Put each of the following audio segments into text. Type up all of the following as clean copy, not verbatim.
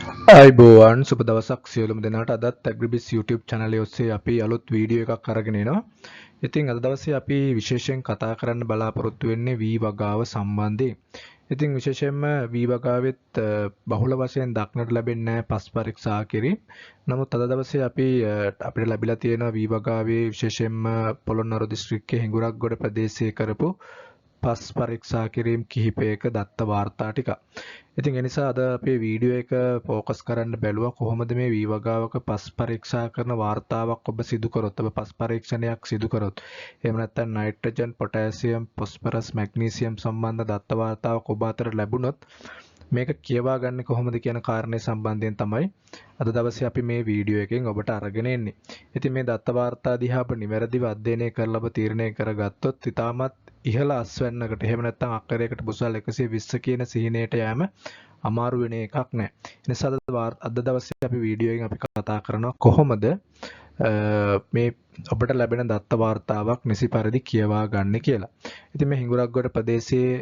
අයිබෝවන් සුබ දවසක් සියලුම දෙනාට අදත් ඇග්‍රිබිස් YouTube channel එක ඔස්සේ අපි අලුත් වීඩියෝ එකක් අරගෙන එනවා. ඉතින් අද දවසේ අපි විශේෂයෙන් කතා කරන්න බලාපොරොත්තු වෙන්නේ වී වගාව සම්බන්ධයෙන්. ඉතින් විශේෂයෙන්ම වී වගාවෙත් බහුල වශයෙන් දක්නට ලැබෙන්නේ නැහැ පස් පරීක්ෂා කිරීම. නමුත් අද දවසේ අපිට ලැබිලා තියෙන වී වගාවේ විශේෂයෙන්ම පොළොන්නරු දිස්ත්‍රික්කයේ හිඟුරක්ගොඩ ප්‍රදේශයේ කරපු පස් පරීක්ෂා කිරීම කිහිපයක දත්ත වාර්තා ටික. ඉතින් ඒ නිසා අද අපේ වීඩියෝ එක ફોකස් කරන්න බැලුවා කොහොමද මේ වී වගාවක පස් පරීක්ෂා කරන වාර්තාවක් ඔබ සිදු කරොත් ඔබ පස් පරීක්ෂණයක් සිදු කරොත් එහෙම නැත්නම් නයිට්‍රජන් පොටෑසියම් ෆොස්ෆරස් මැග්නීසියම් සම්බන්ධ දත්ත වාර්තාවක් ඔබ අතර ලැබුණොත් මේක කියවා ගන්න කොහොමද කියන කාරණේ සම්බන්ධයෙන් තමයි අද දවසේ අපි මේ වීඩියෝ එකෙන් ඔබට අරගෙන එන්නේ. ඉතින් මේ දත්ත වාර්තා දිහා ඔබ නිවැරදිව අධ්‍යයනය කරලා ඔබ තීරණය කරගත්තොත් ඉතාමත් ඉහළ අස්වැන්නකට එහෙම නැත්නම් අක්කරයකට බුසල් 120 කියන සිහිනයට යෑම අමාරු වෙන එකක් නෑ. ඒ නිසා අද දවසේ අපි වීඩියෝ එකෙන් අපි කතා කරනවා කොහොමද මේ ඔබට ලැබෙන දත්ත වාර්තාවක් නිසි පරිදි කියවා ගන්න කියලා. ඉතින් මේ හිඟුරක්ගොඩ ප්‍රදේශයේ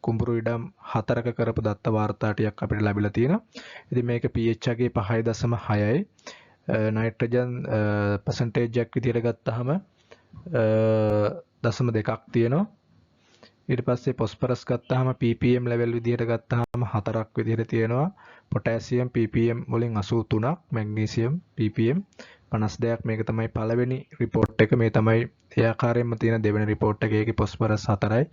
කුඹුරු ඉඩම් 4ක කරපු දත්ත වාර්තා ටිකක් අපිට ලැබිලා තියෙනවා. ඉතින් මේක pH එකේ 5.6යි. නයිට්‍රජන් percentage එකක් විදිහට ගත්තාම 0.2ක් තියෙනවා. ඊට පස්සේ phosphorus ගත්තාම ppm level විදිහට ගත්තාම 4ක් විදිහට තියෙනවා. potassium ppm වලින් 83ක්, magnesium ppm 52ක්. මේක තමයි පළවෙනි report එක. මේ තමයි ඒ ආකාරයෙන්ම තියෙන දෙවෙනි report එකේ. ඒකේ phosphorus 4යි,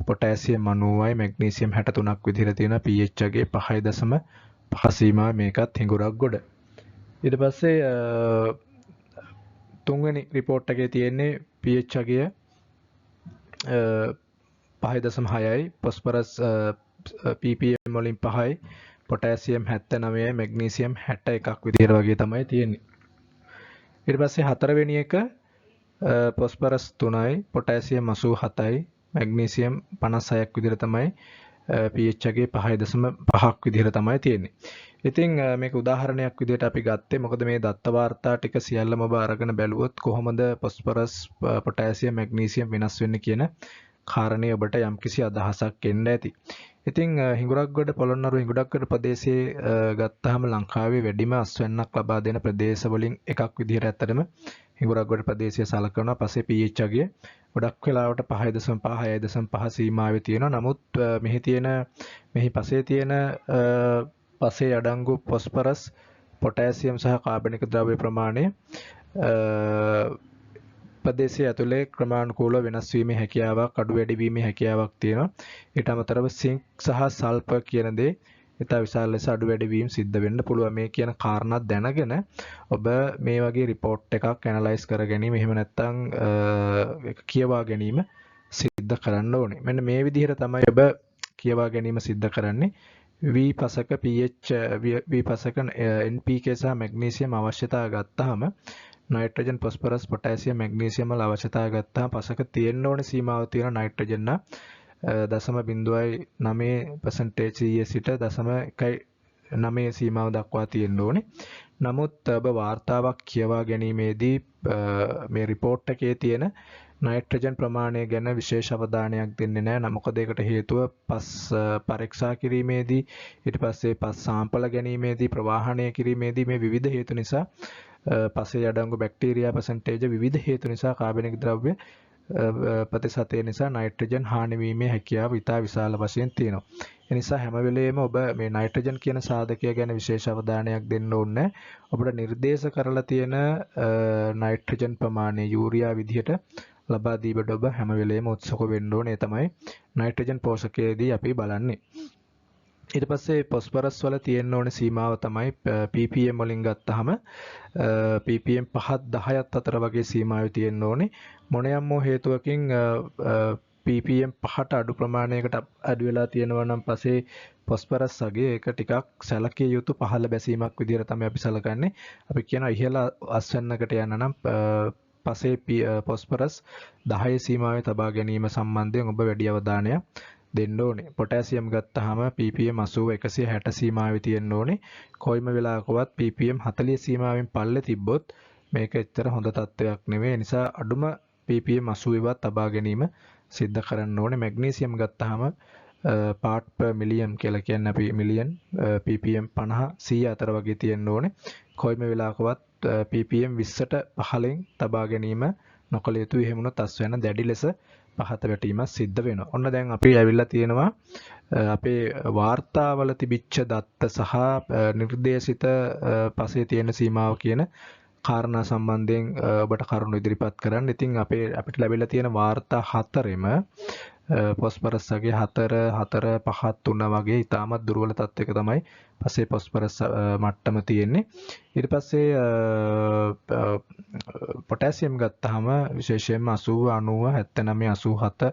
potassium 90යි, magnesium 63ක් විදිහට තියෙනවා. pH එකේ 5.5 සීමාව මේකත් හිඟුරක්ගොඩ. ඊට පස්සේ තුන්වෙනි report එකේ තියෙන්නේ pH අගය 5.6යි, phosphorus ppm වලින් 5යි, potassium 79යි, magnesium 61ක් විදිහට වගේ තමයි තියෙන්නේ. ඊට පස්සේ හතරවෙනි එක phosphorus 3යි, potassium 87යි, magnesium 56ක් විදිහට තමයි pH එකේ 5.5ක් විදිහට තමයි තියෙන්නේ. ඉතින් මේක උදාහරණයක් විදිහට අපි ගත්තේ මොකද මේ දත්ත වාර්තා ටික සියල්ලම ඔබ අරගෙන බැලුවොත් කොහොමද phosphorus, potassium, magnesium වෙනස් වෙන්නේ කියන කාරණේ ඔබට යම්කිසි අදහසක් එන්න ඇති. ඉතින් හිඟුරක්ගොඩ පොළොන්නරු හිඟුරක්ගොඩ ප්‍රදේශයේ ගත්තාම ලංකාවේ වැඩිම අස්වැන්නක් ලබා දෙන ප්‍රදේශ වලින් එකක් විදිහට ඇත්තටම හිඟුරක්ගොඩ ප්‍රදේශය සලකනවා. පස්සේ pH අගය ගොඩක් වෙලාවට 5.5 6.5 සීමාවේ තියෙනවා. නමුත් මෙහි පසේ තියෙන පසේ අඩංගු phosphorus, potassium සහ කාබනික ද්‍රව්‍ය ප්‍රමාණය ප්‍රදේශය ඇතුලේ ක්‍රමානුකූලව වෙනස් වීමේ හැකියාවක්, අඩු වැඩි වීමේ හැකියාවක් තියෙනවා. ඊට අමතරව සිංක් සහ සල්ෆර් කියන දේ ඉතා විශාල ලෙස අඩු වැඩි වීම සිද්ධ වෙන්න පුළුවන්. මේ කියන කාරණා දැනගෙන ඔබ මේ වගේ report එකක් ඇනලයිස් කර ගැනීම එහෙම නැත්නම් ඒක කියවා ගැනීම සිද්ධ කරන්න ඕනේ. මෙන්න මේ විදිහට තමයි ඔබ කියවා ගැනීම සිද්ධ කරන්නේ. V පසක pH V පසක NPK සහ magnesium අවශ්‍යතාව ගත්තාම නයිට්‍රජන්, phosphorus, potassium, magnesium වල අවශ්‍යතාව ගත්තාම පසක තියෙන්න ඕනේ සීමාව තියෙන නයිට්‍රජන් 0.09% සිට 0.19 සීමාව දක්වා තියෙන්න ඕනේ. නමුත් ඔබ වාර්තාවක් කියවා ගැනීමේදී මේ report එකේ තියෙන නයිට්‍රජන් ප්‍රමාණය ගැන විශේෂ අවධානයක් දෙන්නේ නැහැ. මොකද ඒකට හේතුව පස් පරීක්ෂා කිරීමේදී ඊට පස්සේ පස් සාම්පල ගැනීමේදී ප්‍රවාහනය කිරීමේදී මේ විවිධ හේතු නිසා පසේ අඩංගු බැක්ටීරියා percentage විවිධ හේතු නිසා කාබනික ද්‍රව්‍ය ප්‍රතිශතය නිසා නයිට්‍රජන් හානි වීමේ හැකියාව ඉතා විශාල වශයෙන් තියෙනවා. ඒ නිසා හැම වෙලෙම ඔබ මේ නයිට්‍රජන් කියන සාධකය ගැන විශේෂ අවධානයක් දෙන්න ඕනේ. ඔබට නිර්දේශ කරලා තියෙන නයිට්‍රජන් ප්‍රමාණය යූරියා විදිහට ලබා දීමට ඔබ හැම වෙලෙම උත්සුක වෙන්න ඕනේ. තමයි නයිට්‍රජන් පෝෂකයේදී අපි බලන්නේ. ඊට පස්සේ phosphorus වල තියෙන්න ඕනේ සීමාව තමයි ppm වලින් ගත්තාම ppm 5-10ත් අතර වගේ සීමාවේ තියෙන්න ඕනේ. මොනියම් හේතුවකින් ppm 5ට අඩු ප්‍රමාණයකට අඩු වෙලා තියෙනවා නම් පස්සේ phosphorus අගය ඒක ටිකක් සැලකිය යුතු පහළ බැසීමක් විදිහට තමයි අපි සලකන්නේ. අපි කියනවා ඉහළ අස්වැන්නකට යන්න නම් පසේ phosphorus 10 සීමාවේ තබා ගැනීම සම්බන්ධයෙන් ඔබ වැඩි අවධානයක් දෙන්න ඕනේ. පොටෑසියම් ගත්තාම ppm 80 160 සීමාවේ තියෙන්න ඕනේ. කොයිම වෙලාවකවත් ppm 40 සීමාවෙන් පල්ලේ තිබ්බොත් මේක එච්චර හොඳ තත්ත්වයක් නෙවෙයි. නිසා අඩුම ppm 80වත් තබා ගැනීම සිද්ධ කරන්න ඕනේ. මැග්නීසියම් ගත්තාම part per million කියලා කියන්නේ අපි million ppm 50 100 අතර වගේ තියෙන්න ඕනේ. කොයිම වෙලාවකවත් ppm 20ට පහළින් තබා ගැනීම නොකළ යුතුයි. එහෙම වුණොත් අස්වැන්න දැඩි ලෙස පහත වැටීමක් සිද්ධ වෙනවා. ඔන්න දැන් අපි ඇවිල්ලා තියෙනවා අපේ වාර්තාවල තිබිච්ච දත්ත සහ නිර්දේශිත පසේ තියෙන සීමාව කියන කාරණා සම්බන්ධයෙන් ඔබට කරුණු ඉදිරිපත් කරන්න. ඉතින් අපිට ලැබිලා තියෙන වාර්තා හතරෙම පොස්පරස් වගේ 4 4 5 3 වගේ ඉතාමත් දුර්වල තත්යක තමයි පස්සේ පොස්පරස් මට්ටම තියෙන්නේ. ඊට පස්සේ පොටෑසියම් ගත්තාම විශේෂයෙන්ම 80 90 79 87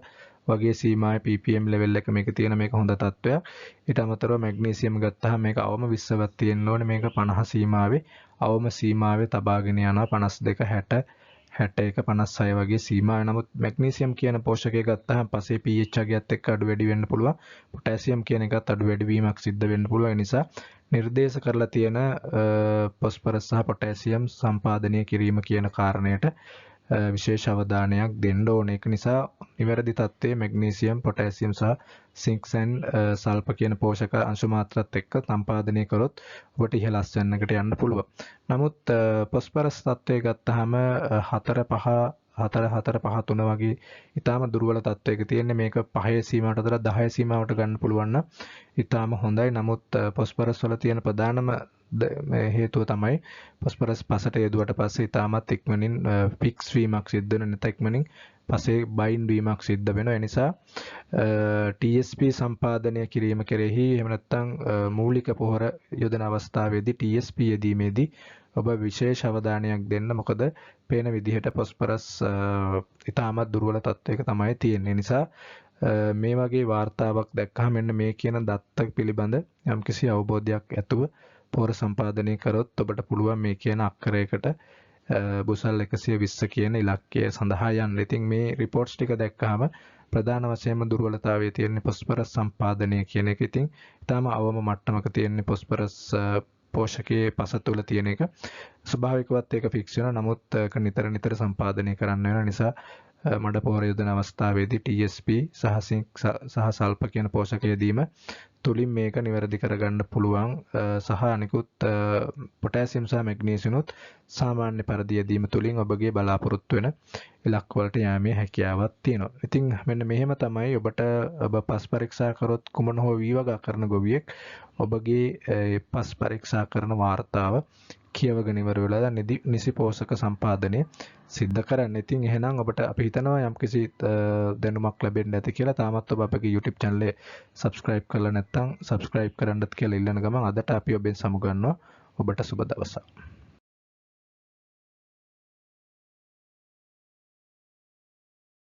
වගේ සීමාවේ ppm level එක මේක තියෙන මේක හොඳ තත්වයක්. ඊට අමතරව මැග්නීසියම් ගත්තාම මේක අවම 20ක් තියෙන්න ඕනේ. මේක 50 සීමාවේ අවම සීමාවේ තබාගෙන යනවා 52 60 61 56 වගේ සීමාව. නමුත් මැග්නීසියම් කියන පෝෂකය ගත්තාම පස්සේ pH අගයත් එක්ක අඩු වැඩි වෙන්න පුළුවන්. පොටෑසියම් කියන එකත් අඩු වැඩි වීමක් සිද්ධ වෙන්න පුළුවන්. ඒ නිසා නිර්දේශ කරලා තියෙන පොස්පරස් සහ පොටෑසියම් සම්පාදනය කිරීම කියන කාරණයට විශේෂ අවධානයක් දෙන්න ඕනේ. ඒක නිසා නිවැරදි තත්ත්වයේ මැග්නීසියම්, පොටෑසියම් සහ සින්ක්ස් ඇන්ඩ් සල්ෆර් කියන පෝෂක අංශු මාත්‍රාත් එක්ක සම්පාදනය කරොත් ඔබට ඉහළ අස්වැන්නකට යන්න පුළුවන්. නමුත් පොස්පරස් තත්ත්වය ගත්තාම 4 5 4 4 5 3 වගේ ඊටාම දුර්වල තත්ත්වයක තියෙන්නේ. මේක 5 සීමාවට වඩා 10 සීමාවට ගන්න පුළුවන් නම් ඊටාම හොඳයි. නමුත් පොස්පරස් වල තියෙන ප්‍රධානම හේතුව තමයි පොස්පරස් පසට යෙදුවට පස්සේ ඊටාමත් ඉක්මනින් ෆික්ස් වීමක් සිද්ධ වෙන නැත්නම් ඉක්මනින් පස්සේ බයින්ඩ් වීමක් සිද්ධ වෙනවා. ඒ නිසා TSP සම්පාදනය කිරීම කෙරෙහි එහෙම නැත්නම් මූලික පොහොර යොදන අවස්ථාවේදී TSP යෙදීමේදී ඔබ විශේෂ අවධානයක් දෙන්න. මොකද පේන විදිහට පොස්පරස් ඊටාමත් දුර්වල තත්වයක තමයි තියෙන්නේ. නිසා මේ වගේ වාර්තාවක් දැක්කහම මෙන්න මේ කියන දත්ත පිළිබඳ යම්කිසි අවබෝධයක් ඇතුව පොහොර සම්පාදනය කරොත් ඔබට පුළුවන් මේ කියන අක්කරයකට බුසල් 120 කියන ඉලක්කය සඳහා යන්න. ඉතින් මේ රිපෝට්ස් ටික දැක්කහම ප්‍රධාන වශයෙන්ම දුර්වලතාවය තියෙන පොස්පරස් සම්පාදනය කියන එක. ඉතින් ඊටම අවම මට්ටමක තියෙන පොස්පරස් පෝෂකයේ පස තුල තියෙන එක. ස්වභාවිකවත් ඒක ෆික්ස් වෙනවා. නමුත් ඒක නිතර සම්පාදනය කරන්න වෙන නිසා මඩ පොහොර යොදන අවස්ථාවේදී TSP සහ සල්ෆර් කියන පෝෂක යෙදීම තුලින් මේක නිවැරදි කරගන්න පුළුවන්. සහ අනිකුත් පොටෑසියම් සහ මැග්නීසියම්ත් සාමාන්‍ය පරිදි යෙදීම තුලින් ඔබගේ බලාපොරොත්තු වෙන ඉලක්ක වලට යෑමේ හැකියාවක් තියෙනවා. ඉතින් මෙන්න මෙහෙම තමයි ඔබට ඔබ පස් පරීක්ෂා කරොත් කුමන හෝ වීවගා කරන ගොවියෙක් ඔබගේ පස් පරීක්ෂා කරන වාර්තාව කියවගෙන ඉවර වෙලා නිසි පෝෂක සම්පාදනය සිද්ධ කරන්න. ඉතින් එහෙනම් ඔබට අපි හිතනවා යම්කිසි දැනුමක් ලැබෙන්න ඇති කියලා. තාමත් ඔබ අපගේ YouTube channel එක subscribe කරලා නැත්නම් subscribe කරන්නත් කියලා ඉල්ලන ගමන් අදට අපි ඔබෙන් සමුගන්නවා. ඔබට සුබ දවසක්.